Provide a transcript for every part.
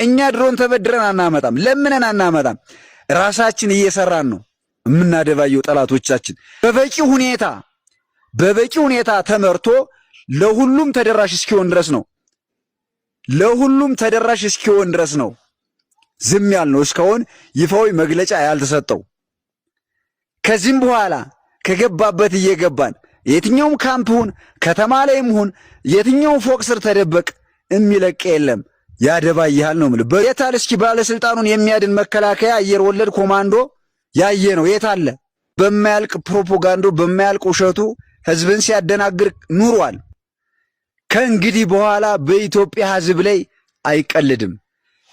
እኛ ድሮን ተበድረን አናመጣም፣ ለምነን አናመጣም። ራሳችን እየሰራን ነው የምናደባየው ጠላቶቻችን በበቂ ሁኔታ ተመርቶ ለሁሉም ተደራሽ እስኪሆን ድረስ ነው ዝም ያልነው እስካሁን ይፋዊ መግለጫ ያልተሰጠው። ከዚህም በኋላ ከገባበት እየገባን የትኛውም ካምፕሁን ከተማ ላይም ሁን የትኛውም ፎቅ ስር ተደበቅ የሚለቅ የለም። ያደባይሃል ነው ማለት። የታል እስኪ ባለስልጣኑን የሚያድን መከላከያ አየር ወለድ ኮማንዶ ያየ ነው የታለ? በማያልቅ ፕሮፓጋንዶ በማያልቅ ውሸቱ ህዝብን ሲያደናግር ኑሯል። ከእንግዲህ በኋላ በኢትዮጵያ ህዝብ ላይ አይቀልድም።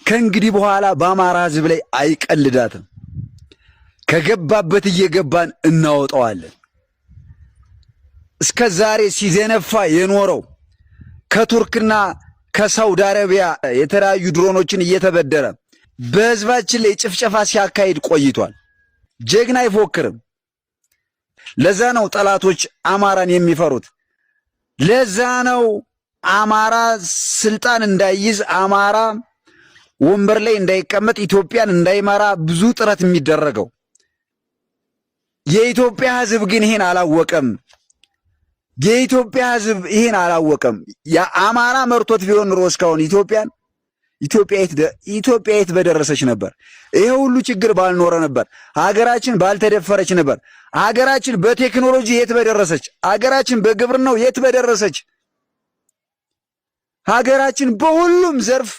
ከእንግዲህ በኋላ በአማራ ህዝብ ላይ አይቀልዳትም። ከገባበት እየገባን እናወጣዋለን። እስከ ዛሬ ሲዘነፋ የኖረው ከቱርክና ከሳውዲ አረቢያ የተለያዩ ድሮኖችን እየተበደረ በህዝባችን ላይ ጭፍጨፋ ሲያካሂድ ቆይቷል። ጀግና አይፎክርም። ለዛ ነው ጠላቶች አማራን የሚፈሩት። ለዛ ነው አማራ ስልጣን እንዳይይዝ፣ አማራ ወንበር ላይ እንዳይቀመጥ፣ ኢትዮጵያን እንዳይመራ ብዙ ጥረት የሚደረገው። የኢትዮጵያ ህዝብ ግን ይሄን አላወቀም። የኢትዮጵያ ህዝብ ይሄን አላወቀም። የአማራ መርቶት ቢሆን ኑሮ እስካሁን ኢትዮጵያ የት በደረሰች ነበር? ይሄ ሁሉ ችግር ባልኖረ ነበር። ሀገራችን ባልተደፈረች ነበር። ሀገራችን በቴክኖሎጂ የት በደረሰች? ሀገራችን በግብርናው የት በደረሰች? ሀገራችን በሁሉም ዘርፍ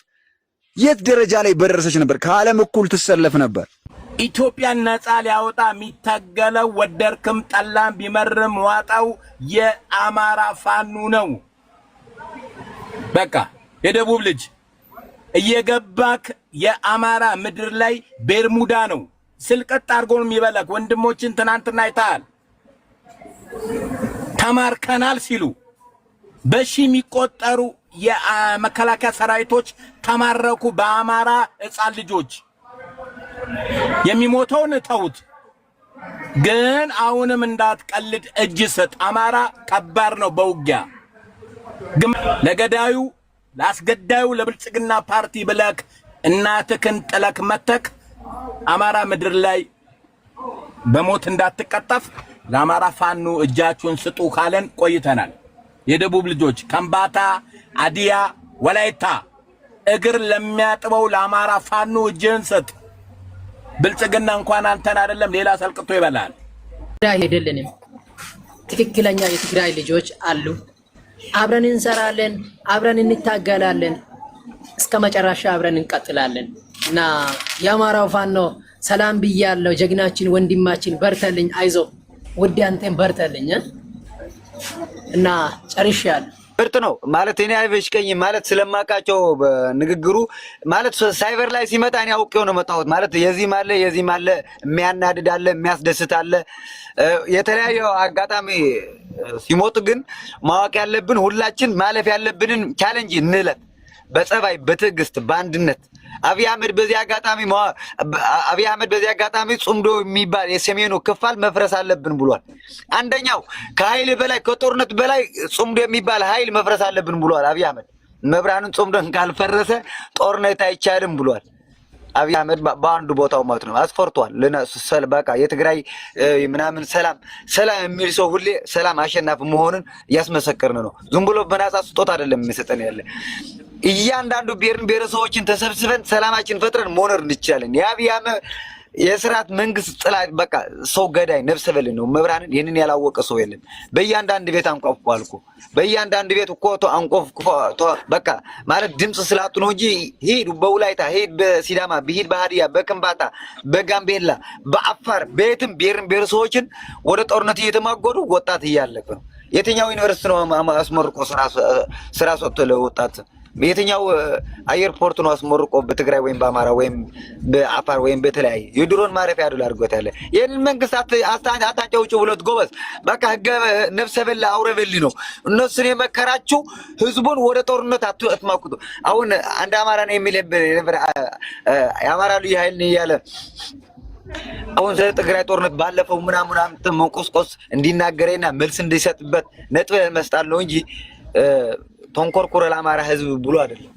የት ደረጃ ላይ በደረሰች ነበር? ከዓለም እኩል ትሰለፍ ነበር። ኢትዮጵያን ነፃ ሊያወጣ የሚታገለው ወደርክም ጠላም ቢመርም ዋጣው የአማራ ፋኑ ነው። በቃ የደቡብ ልጅ እየገባክ የአማራ ምድር ላይ ቤርሙዳ ነው ስልቀጥ አድርጎ ነው የሚበላክ። ወንድሞችን ትናንትና አይተሃል። ተማርከናል ሲሉ በሺ የሚቆጠሩ የመከላከያ ሰራዊቶች ተማረኩ በአማራ ሕፃን ልጆች። የሚሞተውን ተውት፣ ግን አሁንም እንዳትቀልድ እጅ ስጥ። አማራ ከባድ ነው በውጊያ። ለገዳዩ ላስገዳዩ ለብልጽግና ፓርቲ ብለክ እናትክን ጥለክ መተክ አማራ ምድር ላይ በሞት እንዳትቀጠፍ ለአማራ ፋኑ እጃችሁን ስጡ ካለን ቆይተናል። የደቡብ ልጆች ከምባታ፣ አዲያ፣ ወላይታ እግር ለሚያጥበው ለአማራ ፋኑ እጅህን ስጥ። ብልጽግና እንኳን አንተን አይደለም ሌላ ሰልቅቶ ይበላል። ትግራይ አይደለንም። ትክክለኛ የትግራይ ልጆች አሉ። አብረን እንሰራለን፣ አብረን እንታገላለን፣ እስከ መጨረሻ አብረን እንቀጥላለን። እና የአማራው ፋኖ ሰላም ብያለሁ። ጀግናችን ወንድማችን በርተልኝ፣ አይዞ ውድ አንተን በርተልኝ እና ጨርሻለሁ። ምርጥ ነው ማለት እኔ አይበሽቀኝ ማለት ስለማቃቸው ንግግሩ ማለት ሳይበር ላይ ሲመጣ እኔ አውቄው ነው መጣሁት ማለት የዚህ ማለ የሚያናድድ አለ የሚያስደስት አለ። የተለያየ አጋጣሚ ሲሞት ግን ማወቅ ያለብን ሁላችን ማለፍ ያለብንን ቻሌንጅ እንለፍ በጸባይ በትዕግስት በአንድነት። አብይ አህመድ በዚህ አጋጣሚ ጾምዶ የሚባል የሰሜኑ ክፋል መፍረስ አለብን ብሏል። አንደኛው ከኃይል በላይ ከጦርነት በላይ ጾምዶ የሚባል ኃይል መፍረስ አለብን ብሏል አብይ አህመድ። መብራንን ጾምዶን ካልፈረሰ ጦርነት አይቻልም ብሏል አብይ አህመድ በአንዱ ቦታው ማለት ነው። አስፈርቷል ለነሰል በቃ የትግራይ ምናምን ሰላም የሚል ሰው ሁሌ ሰላም አሸናፊ መሆኑን ያስመሰከርን ነው። ዝም ብሎ በናጻ ስጦታ አይደለም የሚሰጠን ያለ እያንዳንዱ ብሔረሰቦችን ተሰብስበን ሰላማችን ፈጥረን መኖር እንችላለን። የአብይ አህመድ የስርዓት መንግስት ጥላት በቃ ሰው ገዳይ ነፍሰ በል ነው። መብራንን ይሄንን ያላወቀ ሰው የለም። በእያንዳንዱ ቤት አንቆፍቋል እኮ በእያንዳንዱ ቤት እኮ አንቆፍቋ በቃ ማለት ድምጽ ስላጡ ነው እንጂ ሂድ በውላይታ ሂድ በሲዳማ ሂድ በሃዲያ በከምባታ በጋምቤላ በአፋር ቤትም ብሔረሰቦችን ወደ ጦርነት እየተማገዱ ወጣት እያለቀ ነው። የትኛው ዩኒቨርሲቲ ነው አስመርቆ ስራ ሰጥቶ ለወጣት? የትኛው አየርፖርት ነው አስመርቆ በትግራይ ወይም በአማራ ወይም በአፋር ወይም በተለያየ የድሮን ማረፊያ አይደል አድርጎት ያለ? ይሄን መንግስት አታጫውጩ ብሎት ጎበዝ በቃ ህገ ነፍሰ በላ አውሬ በሊ ነው። እነሱን የመከራችሁ ህዝቡን ወደ ጦርነት አትማኩቱ። አሁን አንድ አማራ ነው የሚል የአማራ ልዩ ኃይል ነው ያለ አሁን ስለ ትግራይ ጦርነት ባለፈው ምናምን መንቆስቆስ እንዲናገረና መልስ እንዲሰጥበት ነጥብ መስጣት ነው እንጂ ተንኮርኩረ ለአማራ ህዝብ ብሎ አይደለም።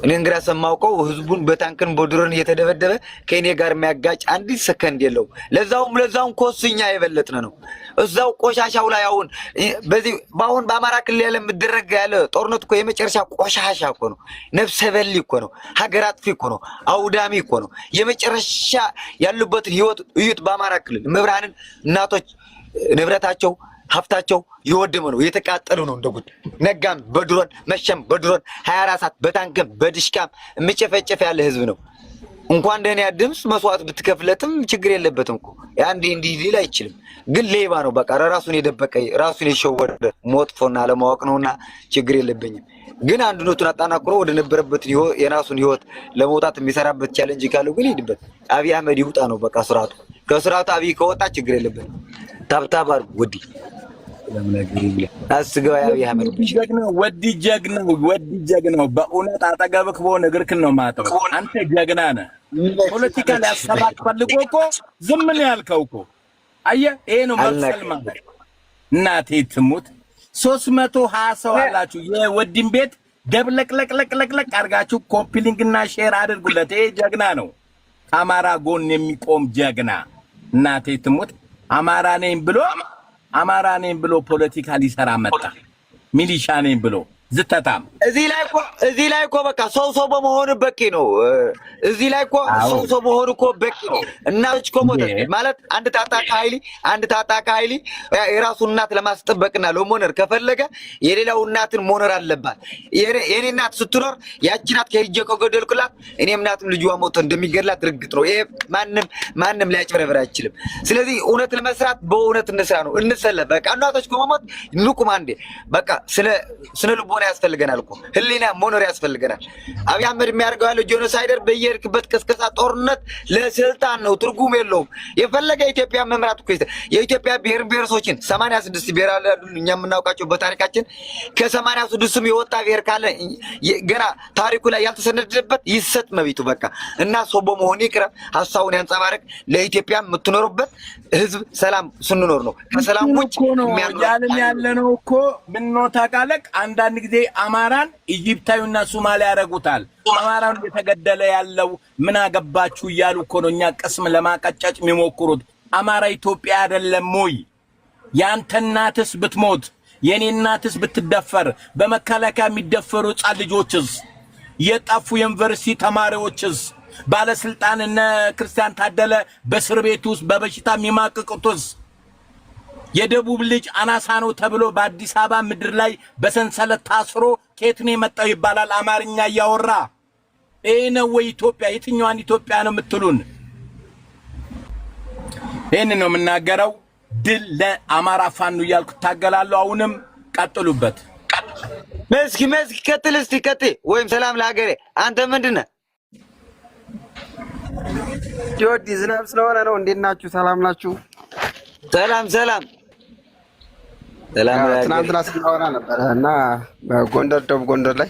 እኔ እንግራ ሰማውቀው ህዝቡን በታንክን በድሮን እየተደበደበ ከኔ ጋር የሚያጋጭ አንዲት ሰከንድ የለው። ለዛውም ኮስኛ የበለጥነ ነው። እዛው ቆሻሻው ላይ አሁን በዚህ ባሁን በአማራ ክልል ያለ ምድረግ ያለ ጦርነት እኮ የመጨረሻ ቆሻሻ እኮ ነው። ነፍሰ በሊ እኮ ነው። ሀገር አጥፊ እኮ ነው። አውዳሚ እኮ ነው። የመጨረሻ ያሉበትን ህይወት እዩት። በአማራ ክልል መብራንን እናቶች ንብረታቸው ሀብታቸው ይወደመ ነው። የተቃጠሉ ነው። እንደጉድ ነጋም በድሮን መሸም በድሮን 24 ሰዓት በታንክም በድሽቃም የሚጨፈጨፍ ያለ ህዝብ ነው። እንኳን ደህና ድምጽ መስዋዕት ብትከፍለትም ችግር የለበትም እኮ ያንዴ እንዲህ ሊል አይችልም። ግን ሌባ ነው። በቃ ራሱን የደበቀ ራሱን የሸወደ ሞጥፎና ለማወቅ ነውና ችግር የለበኝም። ግን አንድነቱን አጣናክሮ ወደ ነበረበት የራሱን ህይወት ለመውጣት የሚሰራበት ቻሌንጅ ካለው ግን ይሄድበት። አብይ አህመድ ይውጣ ነው በቃ ስርዓቱ። ከስርዓቱ አብይ ከወጣ ችግር የለበትም። ታብታብ አድርጉ ወዲ ለምነግሪ ብለ አስገው አብይ አህመድ ወዲ ጀግናው በእውነት አጠገብክ በሆነ እግርክን ነው ማጠው። አንተ ጀግና ነህ። ፖለቲካ ሊያሰራክ ፈልጎ እኮ ዝም ነው ያልከው እኮ። አየህ ይሄ ነው መሰል ማለት። እናቴ ትሙት 320 ሰው አላችሁ። የወዲን ቤት ደብለቅለቅለቅለቅ አድርጋችሁ ኮፒ ሊንክና ሼር አድርጉለት። ይሄ ጀግና ነው። ከአማራ ጎን የሚቆም ጀግና። እናቴ ትሙት አማራ ነኝ ብሎ ፖለቲካ ሊሰራ መጣ። ሚሊሻ ነኝ ብሎ ዝተታም እዚህ ላይ እኮ በቃ ሰው በመሆኑ በቂ ነው። እዚህ ላይ እኮ ሰው በመሆኑ እኮ በቂ ነው። እናቶች እኮ ሞተ ማለት አንድ ታጣቂ ኃይል የራሱን እናት ለማስጠበቅና ለሞነር ከፈለገ የሌላው እናትን ሞነር አለባት። የኔ እናት ስትኖር ያቺ ናት ከሄጄ ከገደልኩላት እኔም እናትም ልጅዋ ሞተ እንደሚገድላት እርግጥ ነው። ይሄ ማንም ሊያጭበረብር አይችልም። ስለዚህ እውነት ለመስራት በእውነት እንስራ ነው። እንሰለፍ በቃ እናቶች እኮ መሞት ንቁም አንዴ በቃ ስነ ልቦና ያስፈልገናል እኮ ህሊና ሞኖር ያስፈልገናል። አብይ አህመድ የሚያርገው ያለው ጄኖሳይደር በየርክበት ከስከሳ ጦርነት ለስልጣን ነው። ትርጉም የለውም። የፈለገ ኢትዮጵያ መምራት እኮ የኢትዮጵያ ብሔር ብሔረሰቦችን 86 ብሔር አለ እኛ የምናውቃቸው በታሪካችን ከ86ም የወጣ ብሔር ካለ ገና ታሪኩ ላይ ያልተሰነደበት ይሰጥ መብቱ በቃ እና ሰው በመሆን ይቅረብ። ሐሳቡን ያንጸባረቅ። ለኢትዮጵያ የምትኖርበት ህዝብ ሰላም ስንኖር ነው። ከሰላም ውጭ ያለ ነው እኮ ምን ነው ታቃለቅ። አንዳንድ ጊዜ አማራን ኢጂፕታዊና ሶማሊያ ያረጉታል። አማራን እየተገደለ ያለው ምን አገባችሁ እያሉ እኮ ነው እኛ ቅስም ለማቀጨጭ የሚሞክሩት። አማራ ኢትዮጵያ አይደለም ወይ? ያንተ እናትስ ብትሞት የኔ እናትስ ብትደፈር በመከላከያ የሚደፈሩ ህጻን ልጆችስ የጠፉ ዩኒቨርሲቲ ተማሪዎችስ ባለስልጣን እነ ክርስቲያን ታደለ በእስር ቤት ውስጥ በበሽታ የሚማቅቁትስ የደቡብ ልጅ አናሳ ነው ተብሎ በአዲስ አበባ ምድር ላይ በሰንሰለት ታስሮ ከየት ነው የመጣው ይባላል አማርኛ እያወራ። ይሄ ነው ወይ ኢትዮጵያ? የትኛዋን ኢትዮጵያ ነው የምትሉን? ይሄን ነው የምናገረው። ድል ለአማራ ፋኖ እያልኩ ታገላለሁ። አሁንም ቀጥሉበት። መስኪ ቀጥል እስቲ ቀጥይ። ወይም ሰላም ለሀገሬ። አንተ ምንድነህ? ጆዲ ዝናብ ስለሆነ ነው። እንዴት ናችሁ? ሰላም ናችሁ? ሰላም ትናንትና ስናወራ ነበረ እና በጎንደር ደቡብ ጎንደር ላይ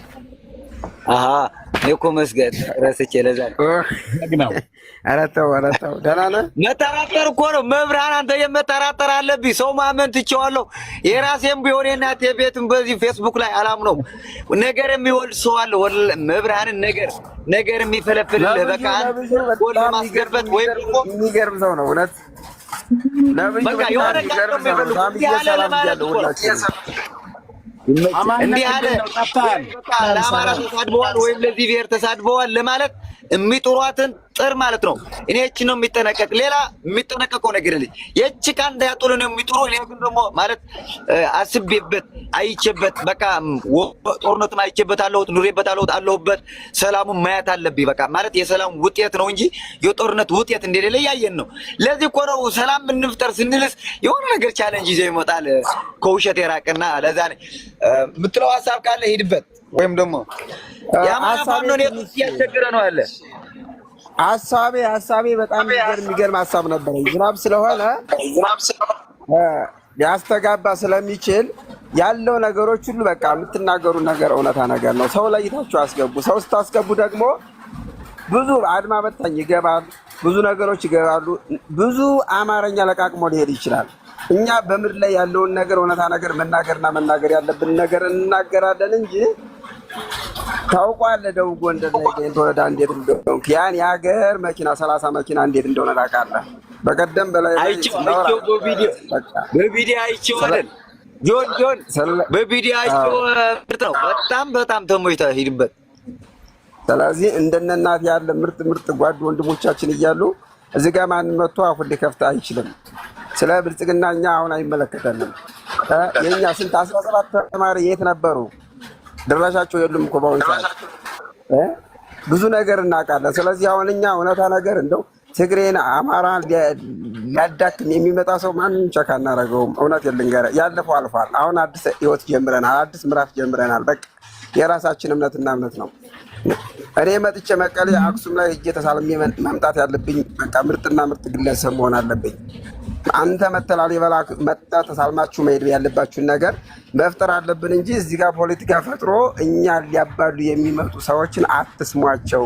እኮ መስገድ ረስቼ ለዛ ነው። ኧረ ተው ደህና ነህ? መጠራጠር እኮ ነው መብርሃን። አንተ የመጠራጠር አለብኝ። ሰው ማመን ትቼዋለሁ። የራሴም ቢሆን የእናቴ ቤትም በዚህ ፌስቡክ ላይ አላምነው ነገር የሚወልድ ሰው አለ። መብርሃንን ነገር የሚፈለፍልህ በቃ ወል ማስገበት ወይ የሚገርም ሰው ነው እውነት። በቃ የሆነ ነገር ያለ ለማለት ነው። እንዲህ አለ ለአማራ ተሳድበዋል ወይም ለዚህ ብሔር ተሳድበዋል ለማለት የሚጥሯትን ጥር ማለት ነው። እኔ እቺ ነው የሚጠነቀቅ ሌላ የሚጠነቀቀው ነገር የለም። የእቺ ካን እንዳያጥሉ ነው የሚጥሩ። እኔ ግን ደግሞ ማለት አስቤበት አይቼበት በቃ ጦርነቱን አይቼበታለሁ፣ ኑሬበታለሁበት ሰላሙን ማየት አለብኝ። በቃ ማለት የሰላም ውጤት ነው እንጂ የጦርነት ውጤት እንደሌለ ያየን ነው። ለዚህ እኮ ነው ሰላም እንፍጠር ስንልስ የሆነ ነገር ቻሌንጅ ይዘው ይመጣል ከውሸት የራቀና ለዛ ነው የምትለው ሐሳብ ካለ ሂድበት። ወይም ደግሞ ያማራ ፋኖ ነው ያስቸግረ ነው አለ ሐሳቤ በጣም የሚገርም ሐሳብ ነበር። ዝናብ ስለሆነ ያስተጋባ ስለሚችል ያለው ነገሮች ሁሉ በቃ የምትናገሩ ነገር እውነታ ነገር ነው። ሰው ለይታችሁ አስገቡ። ሰው ስታስገቡ ደግሞ ብዙ አድማ በታኝ ይገባል፣ ብዙ ነገሮች ይገባሉ። ብዙ አማርኛ ለቃቅሞ ሊሄድ ይችላል። እኛ በምድር ላይ ያለውን ነገር እውነታ ነገር መናገር ያለብን ነገር እናገራለን እንጂ ታውቋለህ። ደቡብ ጎንደር ላይ ጋር ተወዳ እንዴት እንደሆነ ያን የሀገር መኪና 30 መኪና እንዴት እንደሆነ ታውቃለህ። በቀደም በላይ አይቼው በቪዲዮ አይቼው አይደል ጆን በቪዲዮ አይቼው ምርጥ ነው። በጣም ተሞይታ ሂድበት። ስለዚህ እንደነ እናት ያለ ምርጥ ጓድ ወንድሞቻችን እያሉ እዚህ ጋር ማንም መጥቶ አፉን ሊከፍት አይችልም። ስለ ብልጽግና እኛ አሁን አይመለከተንም። የኛ ስንት 17 ተማሪ የት ነበሩ? ድራሻቸው የሉም እኮ በአሁኑ ሰዓት ብዙ ነገር እናውቃለን። ስለዚህ አሁን እኛ እውነታ ነገር እንደው ትግሬን አማራ ሊያዳክም የሚመጣ ሰው ማንም ቸካ አናደርገውም። እውነት ልንገርህ ያለፈው አልፏል። አሁን አዲስ ህይወት ጀምረናል፣ አዲስ ምዕራፍ ጀምረናል። በቃ የራሳችን እምነትና እምነት ነው። እኔ መጥቼ መቀሌ አክሱም ላይ ሄጄ ተሳልሜ መምጣት ያለብኝ በቃ ምርጥና ምርጥ ግለሰብ መሆን አለብኝ። አንተ መተላል ይበላ መጣ ተሳልማችሁ መሄድ ያለባችሁን ነገር መፍጠር አለብን እንጂ እዚህ ጋር ፖለቲካ ፈጥሮ እኛ ሊያባሉ የሚመጡ ሰዎችን አትስሟቸው።